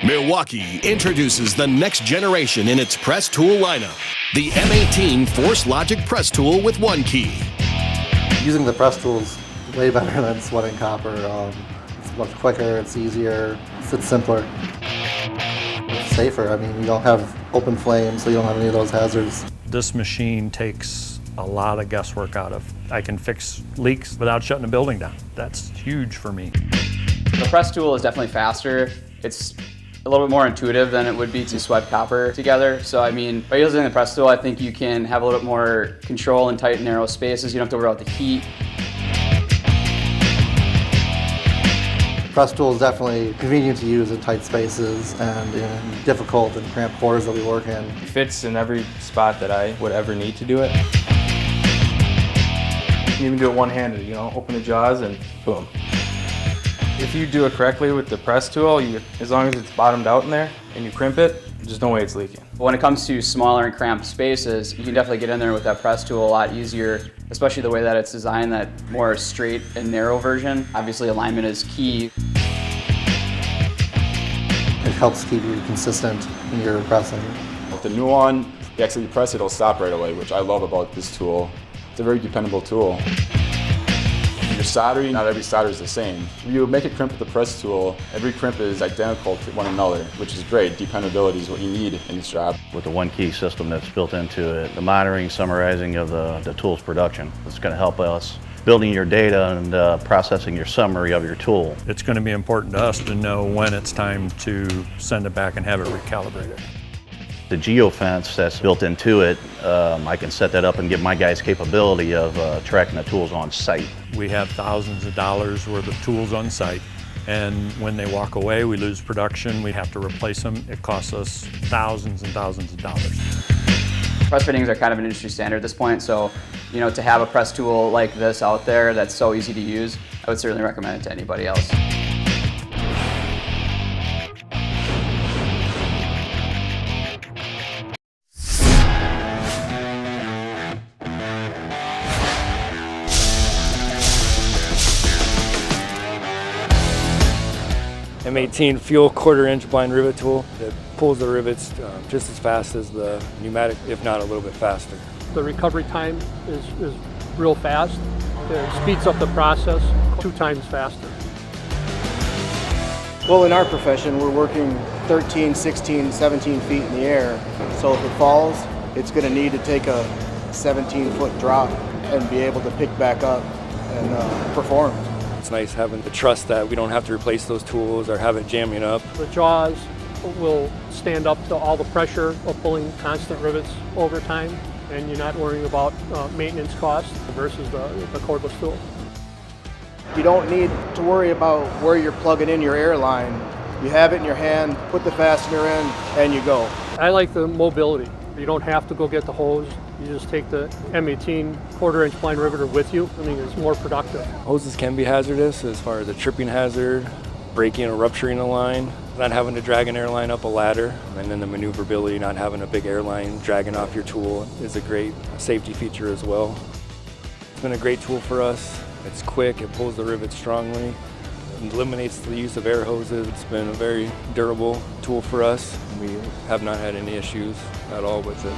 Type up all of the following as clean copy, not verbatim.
Milwaukee introduces the next generation in its press tool lineup, the M18 Force Logic Press Tool with one key. Using the press tool is way better than sweating copper. It's much quicker, it's easier, it's simpler. It's safer. I mean, you don't have open flames, so you don't have any of those hazards. This machine takes a lot of guesswork out of. I can fix leaks without shutting the building down. That's huge for me. The press tool is definitely faster. It's a little bit more intuitive than it would be to sweat copper together. So I mean, by using the press tool, I think you can have a little bit more control in tight, narrow spaces. You don't have to worry about the heat. The press tool is definitely convenient to use in tight spaces and in difficult and cramped quarters that we work in. It fits in every spot that I would ever need to do it. You can even do it one-handed, you know, open the jaws and boom. If you do it correctly with the press tool, as long as it's bottomed out in there and you crimp it, there's no way it's leaking. When it comes to smaller and cramped spaces, you can definitely get in there with that press tool a lot easier, especially the way that it's designed, that more straight and narrow version. Obviously, alignment is key. It helps keep you consistent in your pressing. With the new one, you actually press it, it'll stop right away, which I love about this tool. It's a very dependable tool. Your soldering, not every solder is the same. If you make a crimp with the press tool, every crimp is identical to one another, which is great. Dependability is what you need in this job. With the one key system that's built into it, the monitoring, summarizing of the tool's production, it's going to help us building your data and processing your summary of your tool. It's going to be important to us to know when it's time to send it back and have it recalibrated. The geofence that's built into it, I can set that up and give my guys capability of tracking the tools on site. We have thousands of dollars worth of tools on site, and when they walk away, we lose production, we have to replace them. It costs us thousands and thousands of dollars. Press fittings are kind of an industry standard at this point, so you know, to have a press tool like this out there that's so easy to use, I would certainly recommend it to anybody else. M18 fuel 1/4 inch blind rivet tool that pulls the rivets just as fast as the pneumatic, if not a little bit faster. The recovery time is real fast. It speeds up the process 2 times faster. Well, in our profession, we're working 13, 16, 17 feet in the air. So if it falls, it's going to need to take a 17-foot drop and be able to pick back up and perform. It's nice having the trust that we don't have to replace those tools or have it jamming up. The jaws will stand up to all the pressure of pulling constant rivets over time, and you're not worrying about maintenance costs versus the cordless tool. You don't need to worry about where you're plugging in your air line. You have it in your hand, put the fastener in, and you go. I like the mobility. You don't have to go get the hose. You just take the M18 1/4 inch blind riveter with you. I mean, it's more productive. Hoses can be hazardous as far as a tripping hazard, breaking or rupturing a line, not having to drag an airline up a ladder, and then the maneuverability, not having a big airline dragging off your tool is a great safety feature as well. It's been a great tool for us. It's quick, it pulls the rivets strongly, it eliminates the use of air hoses. It's been a very durable tool for us. We have not had any issues at all with it.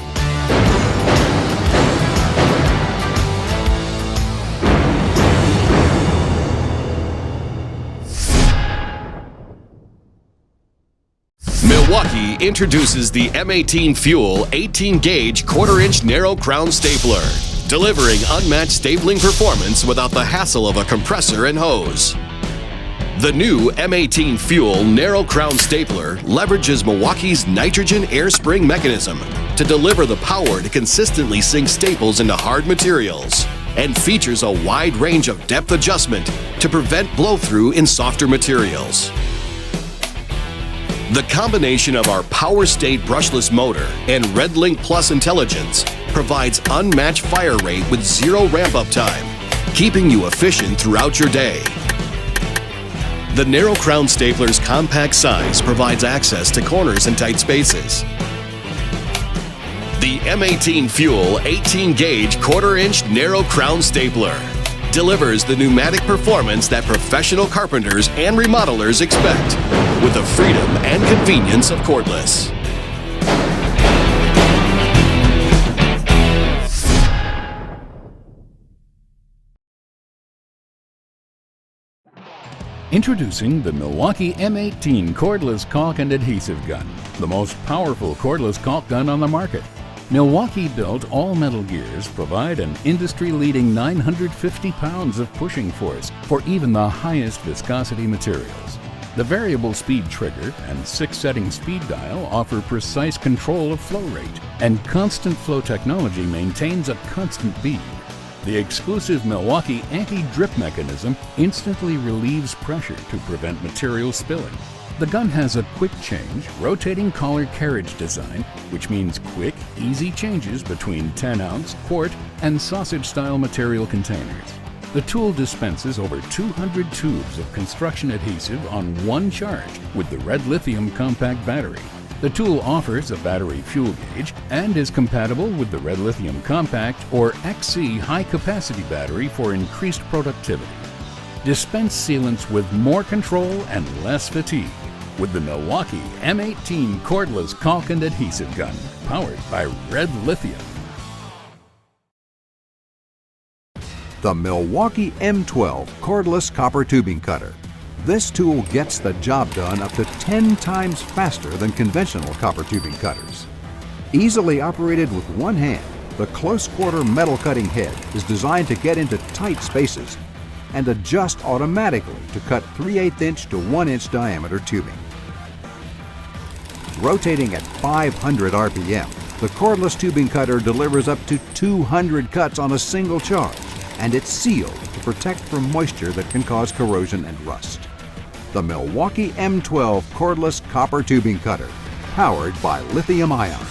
Milwaukee introduces the M18 Fuel 18-gauge 1/4 inch narrow crown stapler, delivering unmatched stapling performance without the hassle of a compressor and hose. The new M18 Fuel narrow crown stapler leverages Milwaukee's nitrogen air spring mechanism to deliver the power to consistently sink staples into hard materials, and features a wide range of depth adjustment to prevent blow-through in softer materials. The combination of our Power State brushless motor and RedLink Plus intelligence provides unmatched fire rate with 0 ramp-up time, keeping you efficient throughout your day. The narrow crown stapler's compact size provides access to corners and tight spaces. The M18 Fuel 18-gauge 1/4 inch narrow crown stapler delivers the pneumatic performance that professional carpenters and remodelers expect. with the freedom and convenience of cordless. Introducing the Milwaukee M18 cordless caulk and adhesive gun, the most powerful cordless caulk gun on the market. Milwaukee-built all-metal gears provide an industry-leading 950 pounds of pushing force for even the highest viscosity materials. The variable speed trigger and 6-setting speed dial offer precise control of flow rate, and constant flow technology maintains a constant bead. The exclusive Milwaukee anti-drip mechanism instantly relieves pressure to prevent material spilling. The gun has a quick change, rotating collar carriage design, which means quick, easy changes between 10-ounce, quart, and sausage-style material containers. The tool dispenses over 200 tubes of construction adhesive on one charge with the red lithium compact battery. The tool offers a battery fuel gauge and is compatible with the Red Lithium Compact or XC high-capacity battery for increased productivity. Dispense sealants with more control and less fatigue with the Milwaukee M18 cordless caulk and adhesive gun, powered by Red Lithium. The Milwaukee M12 cordless copper tubing cutter. This tool gets the job done up to 10 times faster than conventional copper tubing cutters. Easily operated with one hand, the close quarter metal cutting head is designed to get into tight spaces and adjust automatically to cut 3/8 inch to 1 inch diameter tubing. Rotating at 500 RPM, the cordless tubing cutter delivers up to 200 cuts on a single charge, and it's sealed to protect from moisture that can cause corrosion and rust. The Milwaukee M12 cordless copper tubing cutter, powered by lithium ion.